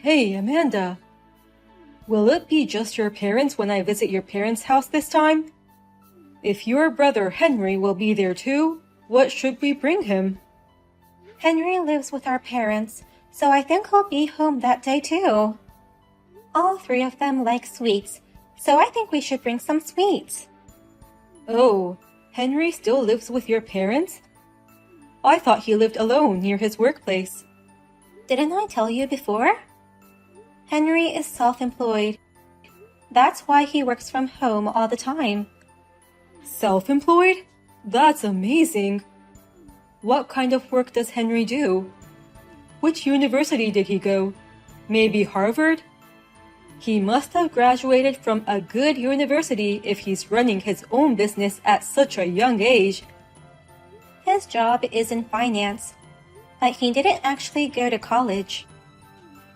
Hey, Amanda. Will it be just your parents when I visit your parents' house this time? If your brother Henry will be there too, what should we bring him? Henry lives with our parents, so I think he'll be home that day too. All three of them like sweets, so I think we should bring some sweets. Oh, Henry still lives with your parents? I thought he lived alone near his workplace. Didn't I tell you before? Henry is self-employed. That's why he works from home all the time. Self-employed? That's amazing. What kind of work does Henry do? Which university did he go? Maybe Harvard? He must have graduated from a good university if he's running his own business at such a young age. His job is in finance, but he didn't actually go to college.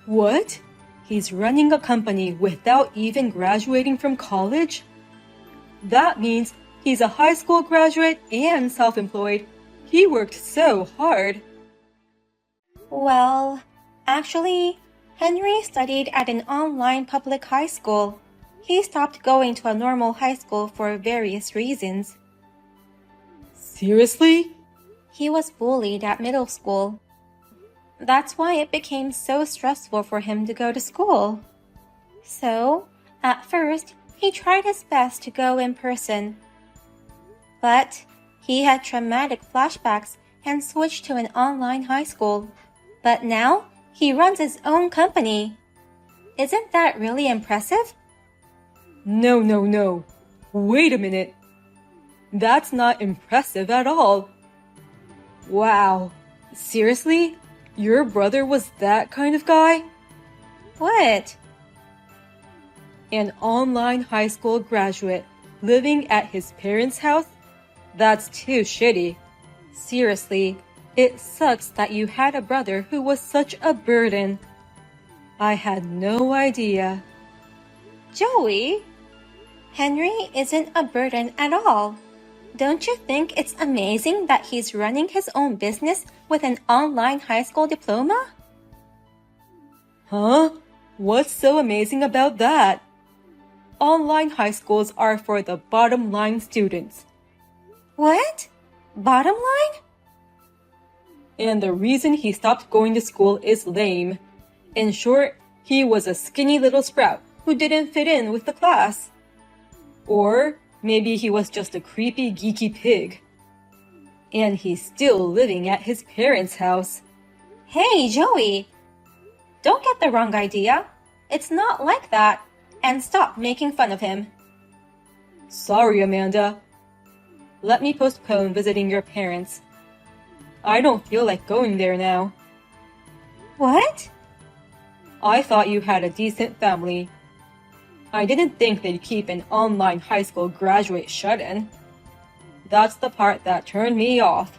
What? He's running a company without even graduating from college? That means he's a high school graduate and self-employed. He worked so hard. Well, actually, Henry studied at an online public high school. He stopped going to a normal high school for various reasons. Seriously? He was bullied at middle school. That's why it became so stressful for him to go to school. So, at first, he tried his best to go in person. But he had traumatic flashbacks and switched to an online high school. But now, he runs his own company. Isn't that really impressive? No. Wait a minute. That's not impressive at all. Wow. Seriously? Your brother was that kind of guy? What? An online high school graduate living at his parents' house? That's too shitty. Seriously, it sucks that you had a brother who was such a burden. I had no idea. Joey, Henry isn't a burden at all. Don't you think it's amazing that he's running his own business with an online high school diploma? Huh? What's so amazing about that? Online high schools are for the bottom line students. What? Bottom line? And the reason he stopped going to school is lame. In short, he was a skinny little sprout who didn't fit in with the class. Or maybe he was just a creepy, geeky pig. And he's still living at his parents' house. Hey, Joey! Don't get the wrong idea. It's not like that. And stop making fun of him. Sorry, Amanda. Let me postpone visiting your parents. I don't feel like going there now. What? I thought you had a decent family. I didn't think they'd keep an online high school graduate shut in. That's the part that turned me off.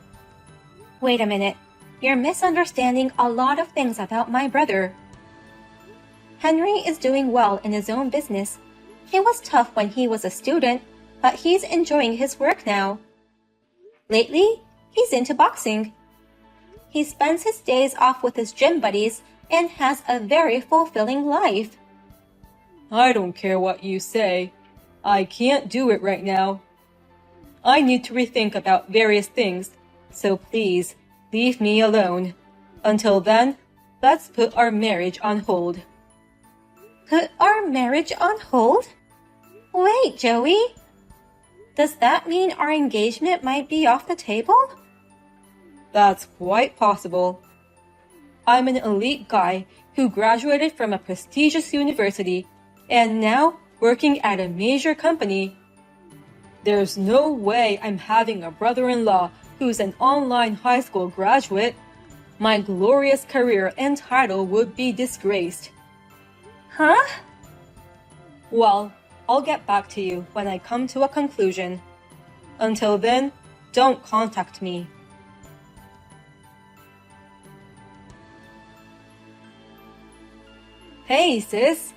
Wait a minute. You're misunderstanding a lot of things about my brother. Henry is doing well in his own business. It was tough when he was a student, but he's enjoying his work now. Lately, he's into boxing. He spends his days off with his gym buddies and has a very fulfilling life. I don't care what you say. I can't do it right now. I need to rethink about various things, so please leave me alone. Until then, let's put our marriage on hold. Put our marriage on hold? Wait, Joey. Does that mean our engagement might be off the table? That's quite possible. I'm an elite guy who graduated from a prestigious university and now working at a major company. There's no way I'm having a brother-in-law who's an online high school graduate. My glorious career and title would be disgraced. Huh? Well, I'll get back to you when I come to a conclusion. Until then, don't contact me. Hey, sis.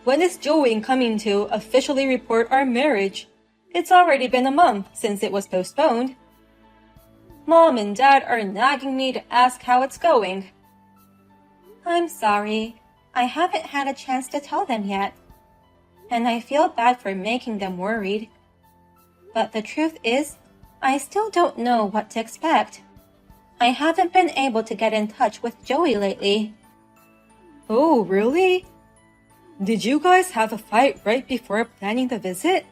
When is Joey coming to officially report our marriage? It's already been a month since it was postponed. Mom and Dad are nagging me to ask how it's going. I'm sorry. I haven't had a chance to tell them yet, and I feel bad for making them worried. But the truth is, I still don't know what to expect. I haven't been able to get in touch with Joey lately. Oh, really? Did you guys have a fight right before planning the visit?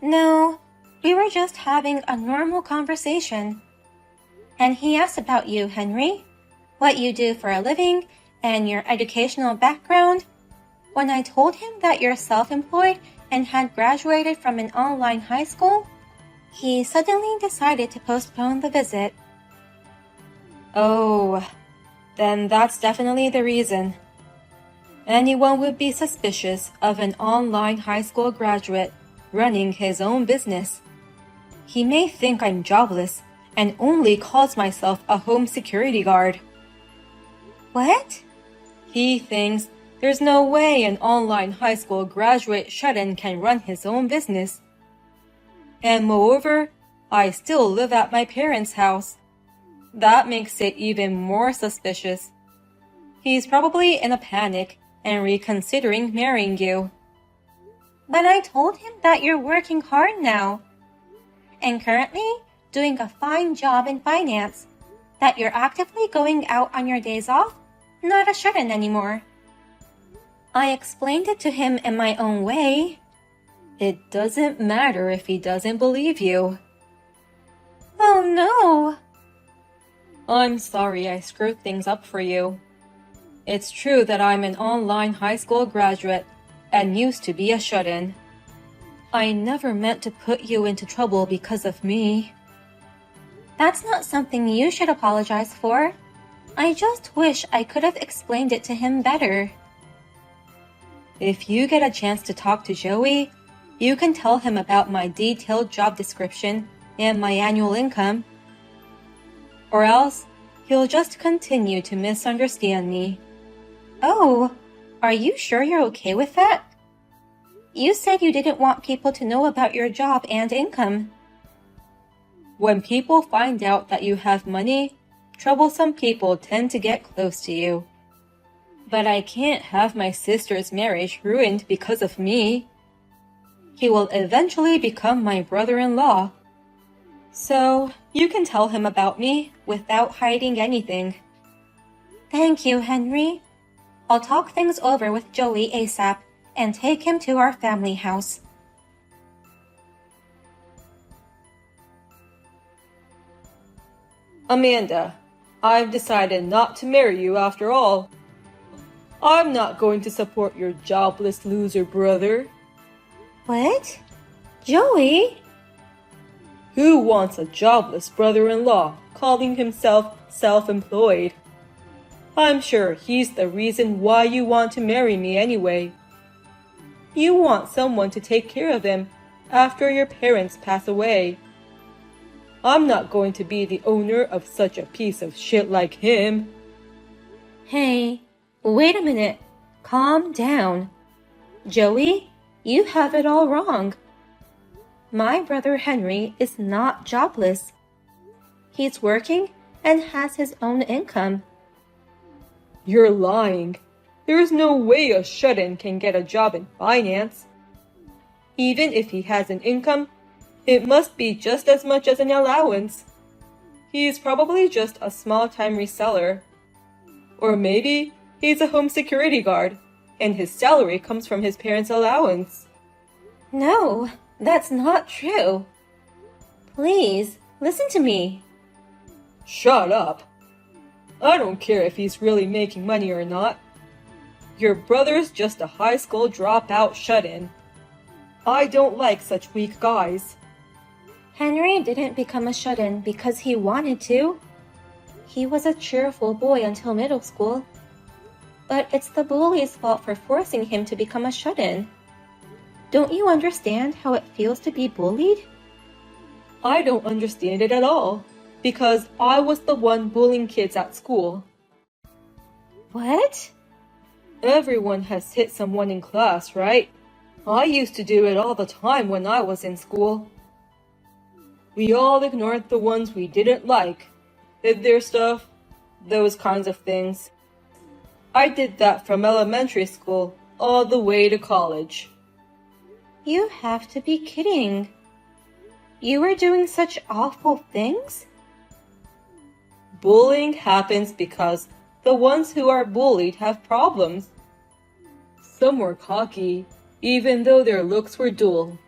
No, we were just having a normal conversation. And he asked about you, Henry, what you do for a living, and your educational background. When I told him that you're self-employed and had graduated from an online high school, he suddenly decided to postpone the visit. Oh, then that's definitely the reason. Anyone would be suspicious of an online high school graduate running his own business. He may think I'm jobless and only calls myself a home security guard. What? He thinks there's no way an online high school graduate shut-in can run his own business. And moreover, I still live at my parents' house. That makes it even more suspicious. He's probably in a panic and reconsidering marrying you. But I told him that you're working hard now, and currently doing a fine job in finance, that you're actively going out on your days off, not a shut-in anymore. I explained it to him in my own way. It doesn't matter if he doesn't believe you. Oh no! I'm sorry I screwed things up for you. It's true that I'm an online high school graduate and used to be a shut-in. I never meant to put you into trouble because of me. That's not something you should apologize for. I just wish I could have explained it to him better. If you get a chance to talk to Joey, you can tell him about my detailed job description and my annual income. Or else, he'll just continue to misunderstand me. Oh, are you sure you're okay with that? You said you didn't want people to know about your job and income. When people find out that you have money, troublesome people tend to get close to you. But I can't have my sister's marriage ruined because of me. He will eventually become my brother-in-law. So, you can tell him about me without hiding anything. Thank you, Henry. I'll talk things over with Joey ASAP and take him to our family house. Amanda, I've decided not to marry you after all. I'm not going to support your jobless loser brother. What? Joey? Who wants a jobless brother-in-law calling himself self-employed? I'm sure he's the reason why you want to marry me anyway. You want someone to take care of him after your parents pass away. I'm not going to be the owner of such a piece of shit like him. Hey, wait a minute. Calm down. Joey, you have it all wrong. My brother Henry is not jobless. He's working and has his own income. You're lying. There's no way a shut-in can get a job in finance. Even if he has an income, it must be just as much as an allowance. He's probably just a small-time reseller. Or maybe he's a home security guard, and his salary comes from his parents' allowance. No, that's not true. Please, listen to me. Shut up. I don't care if he's really making money or not. Your brother's just a high school dropout shut-in. I don't like such weak guys. Henry didn't become a shut-in because he wanted to. He was a cheerful boy until middle school. But it's the bully's fault for forcing him to become a shut-in. Don't you understand how it feels to be bullied? I don't understand it at all, because I was the one bullying kids at school. What? Everyone has hit someone in class, right? I used to do it all the time when I was in school. We all ignored the ones we didn't like, did their stuff, those kinds of things. I did that from elementary school all the way to college. You have to be kidding. You were doing such awful things? Bullying happens because the ones who are bullied have problems. Some were cocky, even though their looks were dull.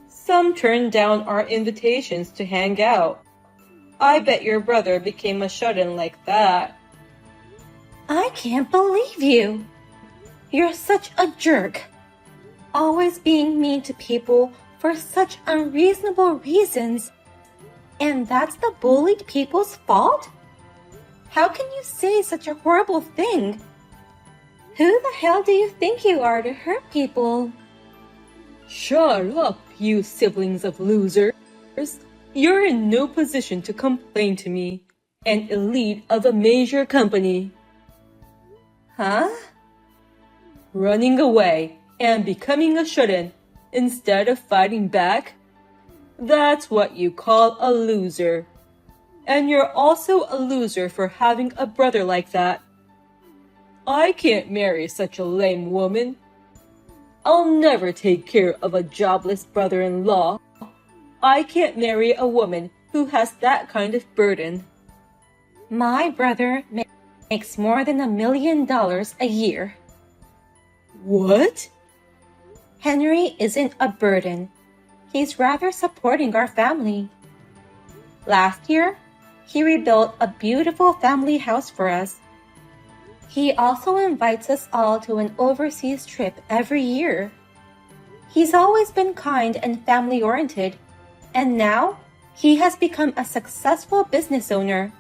Some turned down our invitations to hang out. I bet your brother became a shut-in like that. I can't believe you. You're such a jerk. Always being mean to people for such unreasonable reasons. And that's the bullied people's fault? How can you say such a horrible thing? Who the hell do you think you are to hurt people? Shut up, you siblings of losers. You're in no position to complain to me, an elite of a major company. Huh? Running away and becoming a shut-in instead of fighting back? That's what you call a loser. And you're also a loser for having a brother like that. I can't marry such a lame woman. I'll never take care of a jobless brother-in-law. I can't marry a woman who has that kind of burden. My brother makes more than $1 million a year. What? Henry isn't a burden. He's rather supporting our family. Last year, he rebuilt a beautiful family house for us. He also invites us all to an overseas trip every year. He's always been kind and family-oriented, and now he has become a successful business owner.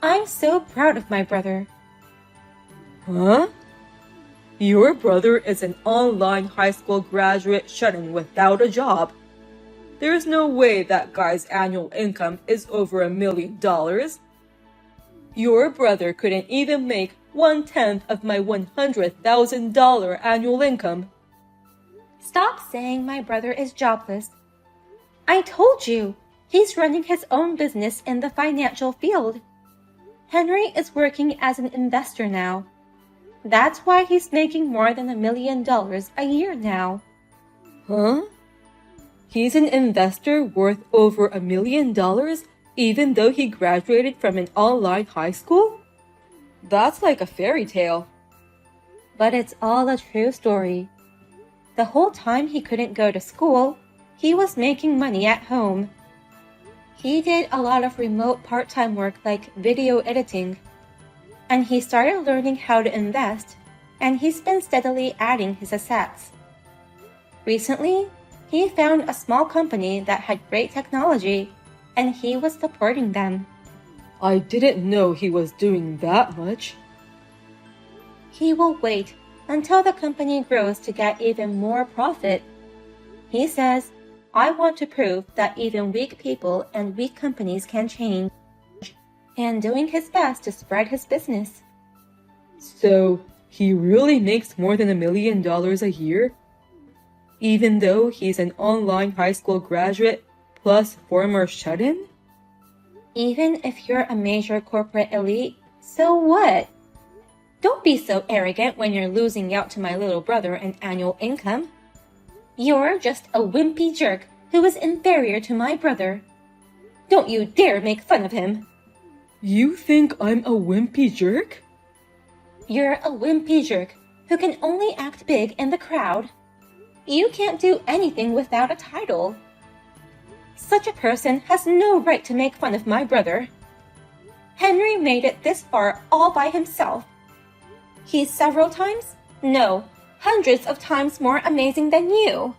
I'm so proud of my brother. Huh? Your brother is an online high school graduate shut-in without a job. There's no way that guy's annual income is over $1 million. Your brother couldn't even make 1/10 of my $100,000 annual income. Stop saying my brother is jobless. I told you, he's running his own business in the financial field. Henry is working as an investor now. That's why he's making more than $1 million a year now. Huh? He's an investor worth over $1 million even though he graduated from an online high school? That's like a fairy tale. But it's all a true story. The whole time he couldn't go to school, he was making money at home. He did a lot of remote part-time work like video editing. And he started learning how to invest, and he's been steadily adding his assets. Recently, he found a small company that had great technology, and he was supporting them. I didn't know he was doing that much. He will wait until the company grows to get even more profit. He says, I want to prove that even weak people and weak companies can change, and doing his best to spread his business. So, he really makes more than $1 million a year? Even though he's an online high school graduate plus former shut-in? Even if you're a major corporate elite, so what? Don't be so arrogant when you're losing out to my little brother in annual income. You're just a wimpy jerk who is inferior to my brother. Don't you dare make fun of him. You think I'm a wimpy jerk? You're a wimpy jerk who can only act big in the crowd. You can't do anything without a title. Such a person has no right to make fun of my brother. Henry made it this far all by himself. He's several times, no, hundreds of times more amazing than you.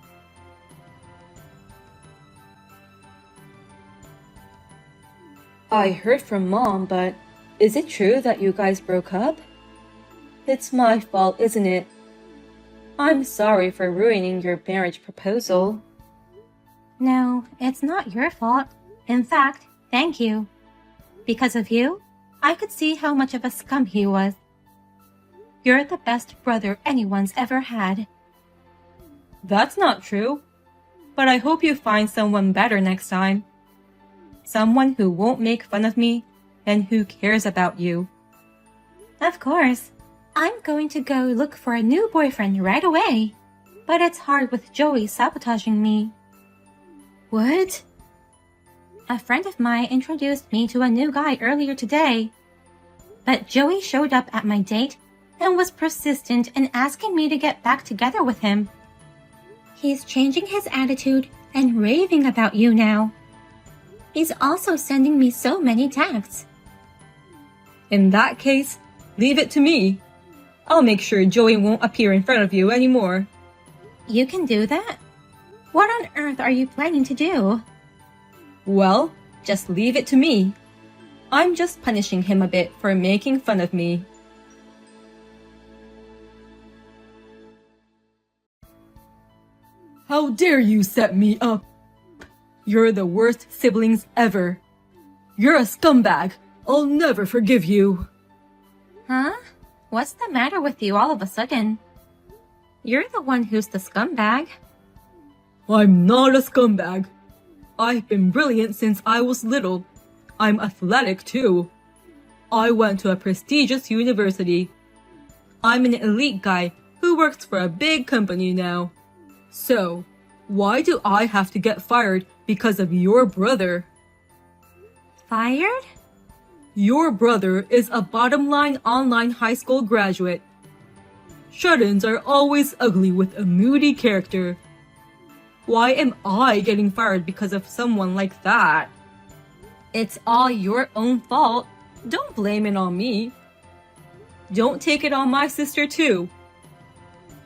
I heard from Mom, but is it true that you guys broke up? It's my fault, isn't it? I'm sorry for ruining your marriage proposal. No, it's not your fault. In fact, thank you. Because of you, I could see how much of a scum he was. You're the best brother anyone's ever had. That's not true. But I hope you find someone better next time. Someone who won't make fun of me and who cares about you. Of course. I'm going to go look for a new boyfriend right away. But it's hard with Joey sabotaging me. What? A friend of mine introduced me to a new guy earlier today. But Joey showed up at my date and was persistent in asking me to get back together with him. He's changing his attitude and raving about you now. He's also sending me so many texts. In that case, leave it to me. I'll make sure Joey won't appear in front of you anymore. You can do that? What on earth are you planning to do? Well, just leave it to me. I'm just punishing him a bit for making fun of me. How dare you set me up? You're the worst siblings ever. You're a scumbag. I'll never forgive you. Huh? What's the matter with you all of a sudden? You're the one who's the scumbag. I'm not a scumbag. I've been brilliant since I was little. I'm athletic too. I went to a prestigious university. I'm an elite guy who works for a big company now. So, why do I have to get fired because of your brother? Fired? Your brother is a bottom-line online high school graduate. Shut-ins are always ugly with a moody character. Why am I getting fired because of someone like that? It's all your own fault. Don't blame it on me. Don't take it on my sister too.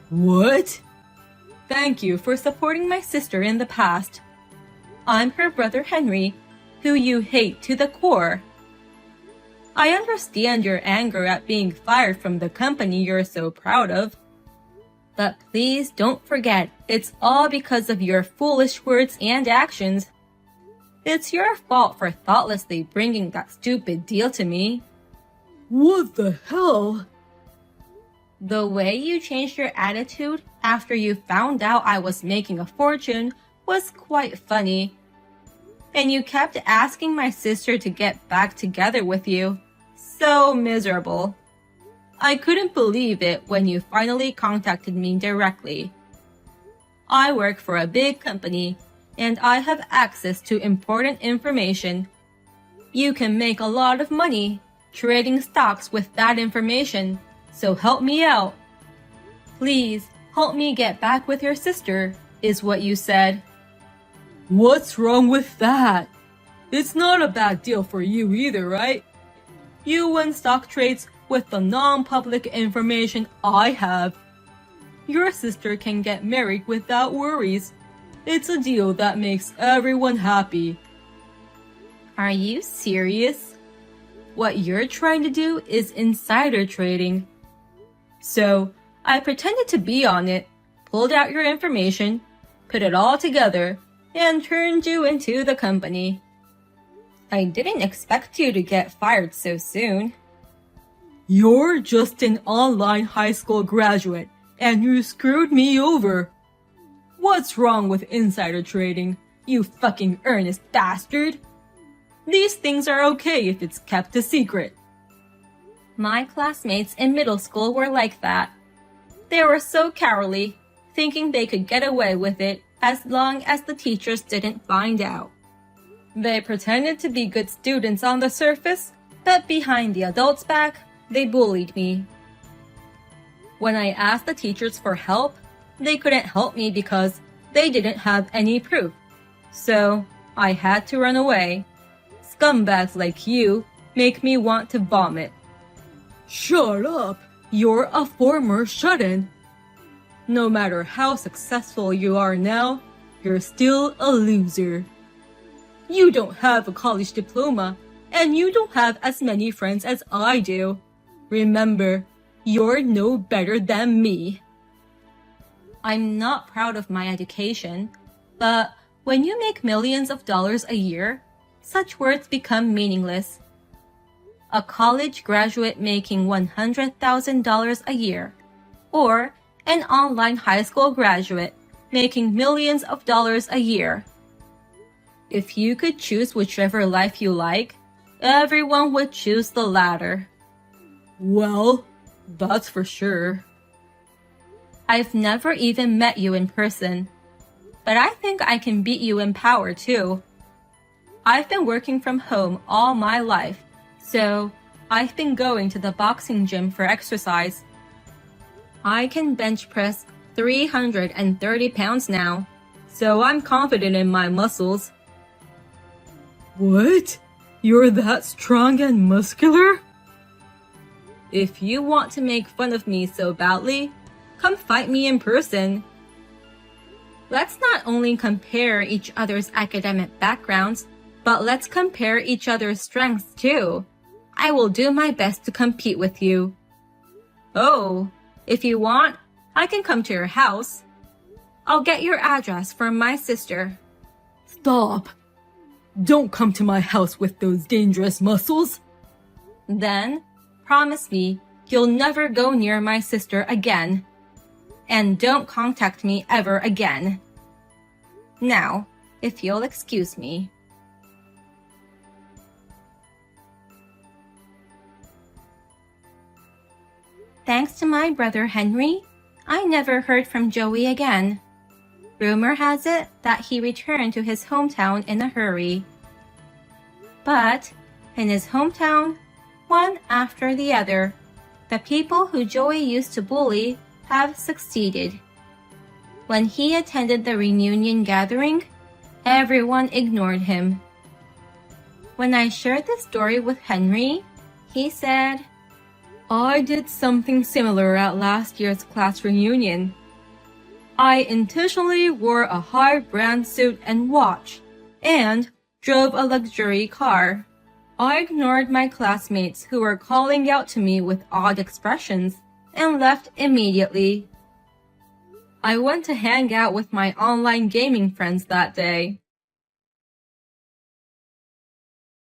What? Thank you for supporting my sister in the past. I'm her brother Henry, who you hate to the core. I understand your anger at being fired from the company you're so proud of. But please don't forget, it's all because of your foolish words and actions. It's your fault for thoughtlessly bringing that stupid deal to me. What the hell? The way you changed your attitude after you found out I was making a fortune was quite funny. And you kept asking my sister to get back together with you. So miserable. I couldn't believe it when you finally contacted me directly. I work for a big company, and I have access to important information. You can make a lot of money trading stocks with that information, so help me out. Please help me get back with your sister, is what you said. What's wrong with that? It's not a bad deal for you either, right? You win stock trades with the non-public information I have. Your sister can get married without worries. It's a deal that makes everyone happy. Are you serious? What you're trying to do is insider trading. So, I pretended to be on it, pulled out your information, put it all together, and turned you into the company. I didn't expect you to get fired so soon. You're just an online high school graduate, and you screwed me over. What's wrong with insider trading, you fucking earnest bastard? These things are okay if it's kept a secret. My classmates in middle school were like that. They were so cowardly, thinking they could get away with it as long as the teachers didn't find out. They pretended to be good students on the surface, but behind the adults' back, they bullied me. When I asked the teachers for help, they couldn't help me because they didn't have any proof. So, I had to run away. Scumbags like you make me want to vomit. Shut up! You're a former shut-in. No matter how successful you are now, you're still a loser. You don't have a college diploma, and you don't have as many friends as I do. Remember, you're no better than me. I'm not proud of my education, but when you make millions of dollars a year, such words become meaningless. A college graduate making $100,000 a year, or an online high school graduate making millions of dollars a year. If you could choose whichever life you like, everyone would choose the latter. Well, that's for sure. I've never even met you in person, but I think I can beat you in power too. I've been working from home all my life, so I've been going to the boxing gym for exercise. I can bench press 330 pounds now, so I'm confident in my muscles. What? You're that strong and muscular? If you want to make fun of me so badly, come fight me in person. Let's not only compare each other's academic backgrounds, but let's compare each other's strengths too. I will do my best to compete with you. Oh, if you want, I can come to your house. I'll get your address from my sister. Stop. Don't come to my house with those dangerous muscles. Then, promise me you'll never go near my sister again. And don't contact me ever again. Now, if you'll excuse me. Thanks to my brother Henry, I never heard from Joey again. Rumor has it that he returned to his hometown in a hurry. But, in his hometown, one after the other, the people who Joey used to bully have succeeded. When he attended the reunion gathering, everyone ignored him. When I shared this story with Henry, he said, I did something similar at last year's class reunion. I intentionally wore a high brand suit and watch, and drove a luxury car. I ignored my classmates who were calling out to me with odd expressions and left immediately. I went to hang out with my online gaming friends that day.